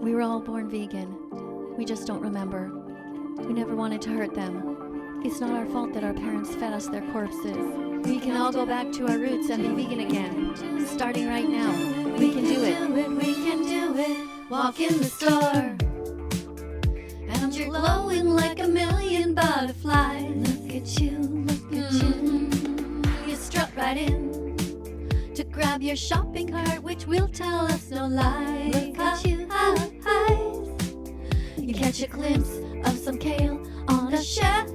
We were all born vegan. We just don't remember. We never wanted to hurt them. It's not our fault that our parents fed us their corpses. We can all go back to our roots and be vegan again. Starting right now. We can do it. We can do it. Walk in the store and you're glowing like a million butterflies. Look at you, look at you. You strut right in to grab your shopping cart, which will tell us no lies. Look at you, eyes. You catch a glimpse of some kale on a shelf.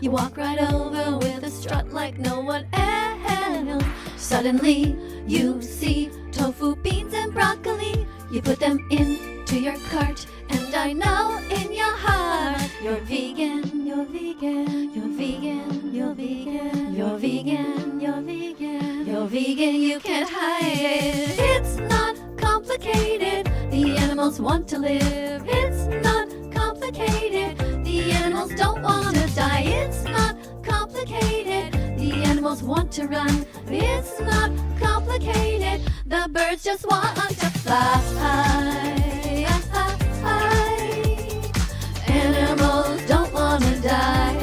You walk right over with a strut like no one else. Suddenly you see tofu, beans and broccoli. You put them into your cart, and I know in your heart you're vegan, you're vegan, you're vegan, you're vegan, you're vegan, you're vegan, you're vegan, you can't hide it. It's not complicated, the animals want to live. It's not complicated, the animals don't want to die. It's not complicated, the animals want to run. It's not complicated, the birds just want to fly. Animals don't want to die.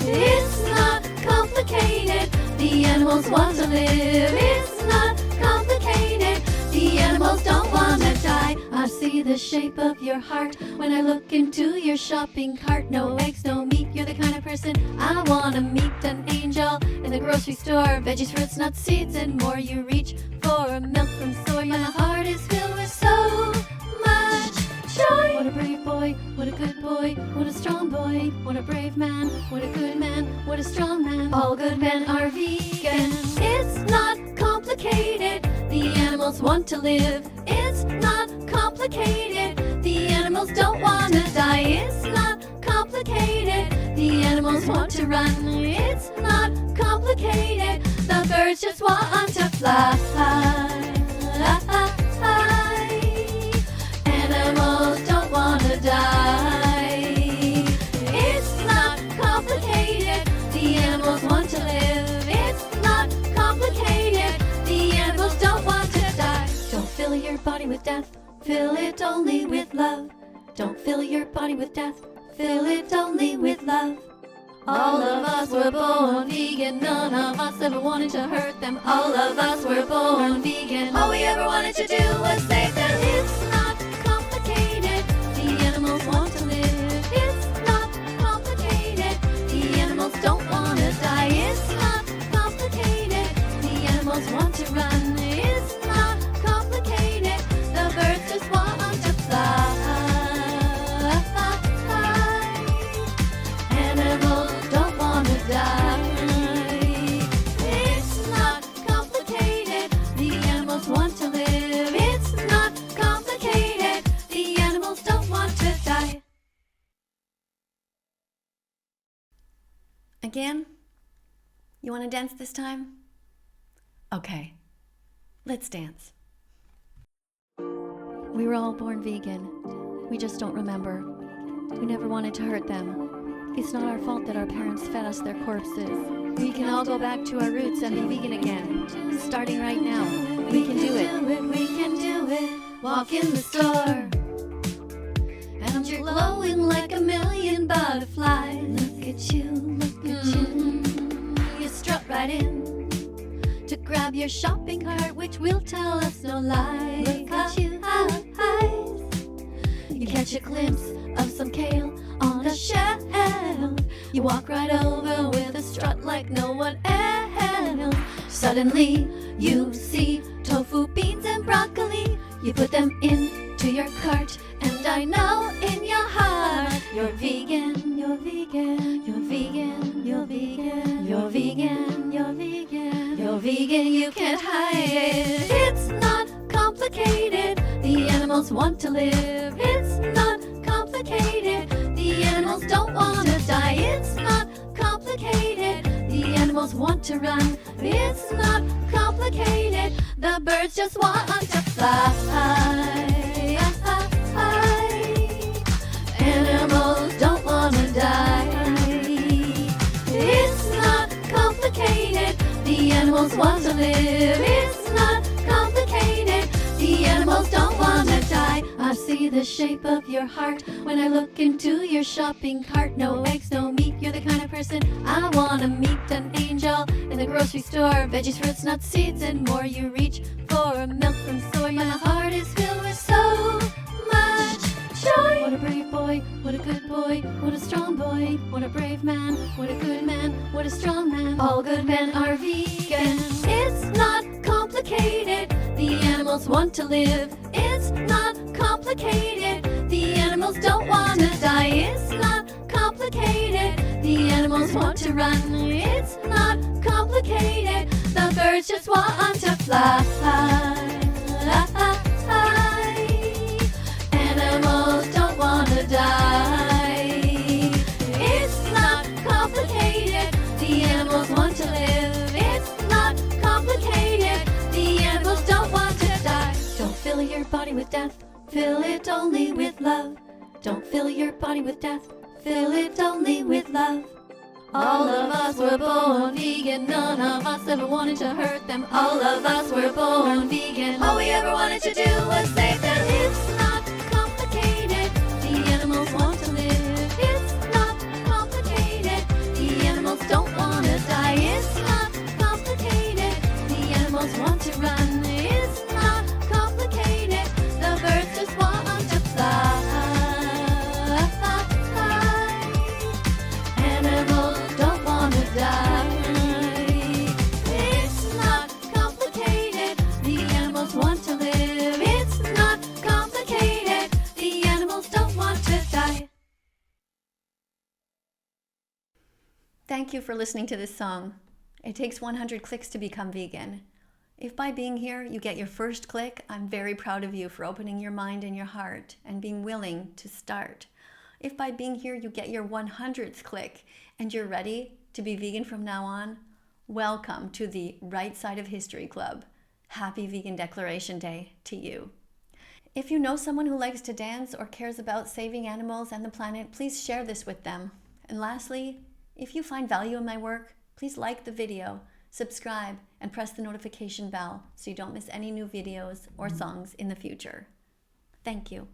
It's not complicated, the animals want to live. It's not complicated, the animals don't want to die. I see the shape of your heart when I look into your shopping cart. No eggs, no meat, you're the kind of person I want to meet. An angel in the grocery store, veggies, fruits, nuts, seeds, and more. You reach for milk from soy. My heart is filled with so much joy. What a brave boy, what a good boy, what a strong boy, what a brave man, what a good man, what a strong man. All good men are vegan. It's not complicated, the animals want to live. It's not complicated, the animals don't want to die. It's not complicated, the animals want to run. It's not complicated, the birds just want to fly. Animals don't want to die. It's not complicated, the animals want to live. It's not complicated, the animals don't want to die. Don't fill your body with death, fill it only with love. Don't fill your body with death, fill it only with love. All of us were born vegan, none of us ever wanted to hurt them. All of us were born vegan, all we ever wanted to do was save them. It's not complicated, the animals want to live. It's not complicated, the animals don't want to die. It's not complicated, the animals want to run. It's not complicated, the birds just want to fly. Animals don't want to die. It's not complicated, the animals want to live. It's not complicated, the animals don't want to die. Again? You want to dance this time? Okay, let's dance. We were all born vegan. We just don't remember. We never wanted to hurt them. It's not our fault that our parents fed us their corpses. We can all go back to our roots and be vegan again. Starting right now. We can do it. We can do it. Walk in the store and you're glowing like a million butterflies. Look at you, look at you. You strut right in to grab your shopping cart, which will tell us no lies. Look at you, eyes. You catch a glimpse of some kale on a shelf. You walk right over with a strut like no one else. Suddenly you see tofu, beans and broccoli. You put them into your cart, and I know in your heart you're vegan, you're vegan, you're vegan, you're vegan, you're vegan, you're vegan, you're vegan, you can't hide it. It's not complicated, the animals want to live. It's not complicated, the animals don't want to die. It's not complicated, the animals want to run. It's not complicated, the birds just want to fly. Animals don't want to die. It's not complicated, the animals want to live. It's not complicated, the animals don't want to me the shape of your heart. When I look into your shopping cart, no eggs, no meat, you're the kind of person I wanna meet. An angel in the grocery store, veggies, fruits, nuts, seeds, and more. You reach for milk from soy. My heart is filled with so much joy. What a brave boy, what a good boy, what a strong boy, what a brave man, what a good man, what a strong man. All good men are vegan. It's not complicated, the animals want to live. It's not complicated, the animals don't want to die. It's not complicated, the animals want to run. It's not complicated, the birds just want to fly. Animals don't want to die. It's not complicated, the animals want to live. It's not complicated, the animals don't want to die. Don't fill your body with death, fill it only with love. Don't fill your body with death, fill it only with love. All of us were born vegan, none of us ever wanted to hurt them. All of us were born vegan, all we ever wanted to do was save them. It's not complicated, the animals want to live. It's not complicated, the animals don't want to die. It's not complicated, the animals want to run. It's not complicated, the birds just want to fly. Animals don't want to die. It's not complicated, the animals want to live. It's not complicated, the animals don't want to die. Thank you for listening to this song. It takes 100 clicks to become vegan. If by being here you get your first click, I'm very proud of you for opening your mind and your heart and being willing to start. If by being here you get your 100th click and you're ready to be vegan from now on, welcome to the Right Side of History Club. Happy Vegan Declaration Day to you. If you know someone who likes to dance or cares about saving animals and the planet, please share this with them. And lastly, if you find value in my work, please like the video, subscribe, and press the notification bell so you don't miss any new videos or songs in the future. Thank you.